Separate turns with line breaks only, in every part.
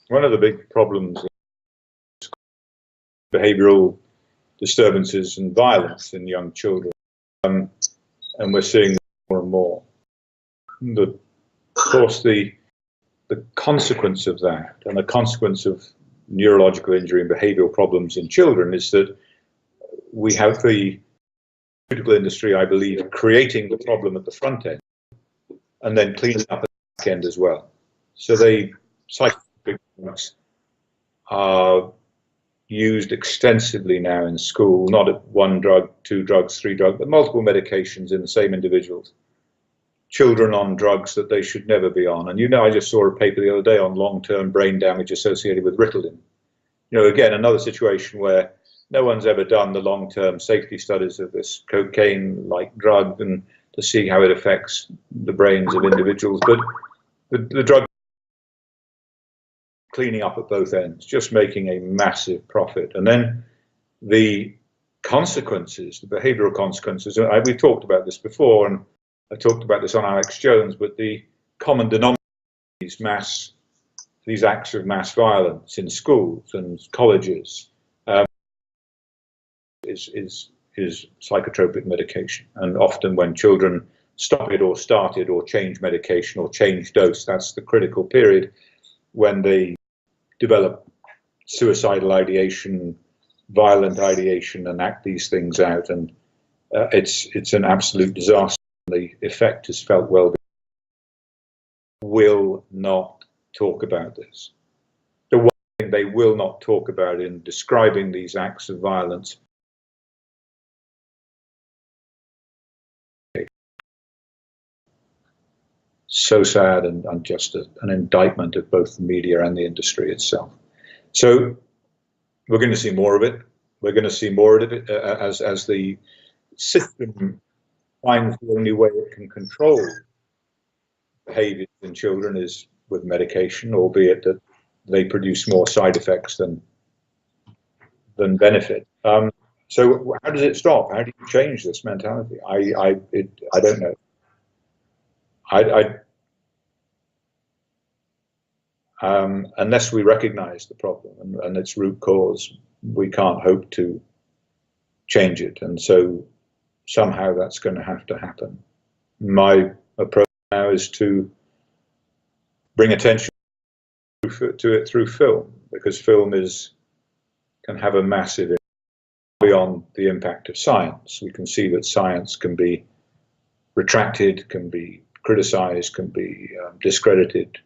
One of the big problems is behavioural disturbances and violence in young children, and we're seeing more and more. Of course, the consequence of that, and the consequence of neurological injury and behavioural problems in children, is that we have the pharmaceutical industry, I believe, creating the problem at the front end and then cleaning up at the back end as well. So psychotropic drugs are used extensively now in school, not at one drug, two drugs, three drugs, but multiple medications in the same individuals. Children on drugs that they should never be on. And I just saw a paper the other day on long-term brain damage associated with Ritalin. Again, another situation where no one's ever done the long-term safety studies of this cocaine-like drug and to see how it affects the brains of individuals. But the drug cleaning up at both ends, just making a massive profit. And then the consequences, the behavioural consequences, we've talked about this before, and I talked about this on Alex Jones, but the common denominator of these acts of mass violence in schools and colleges is psychotropic medication. And often when children stop it or start it or change medication or change dose, that's the critical period when they develop suicidal ideation, violent ideation, and act these things out. And it's an absolute disaster. The effect is felt well. Will not talk about this. The one thing they will not talk about in describing these acts of violence so sad and just an indictment of both the media and the industry itself. So we're going to see more of it. We're going to see more of it as the system finds the only way it can control behaviours in children is with medication, albeit that they produce more side effects than benefit. So how does it stop? How do you change this mentality? I don't know. Unless we recognise the problem and its root cause, we can't hope to change it. And so somehow that's going to have to happen. My approach now is to bring attention to it through film, because film can have a massive impact beyond the impact of science. We can see that science can be retracted, can be criticised, can be discredited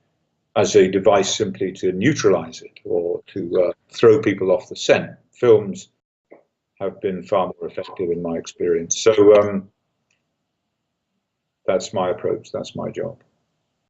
as a device simply to neutralise it or to throw people off the scent. Films have been far more effective in my experience. So that's my approach, that's my job.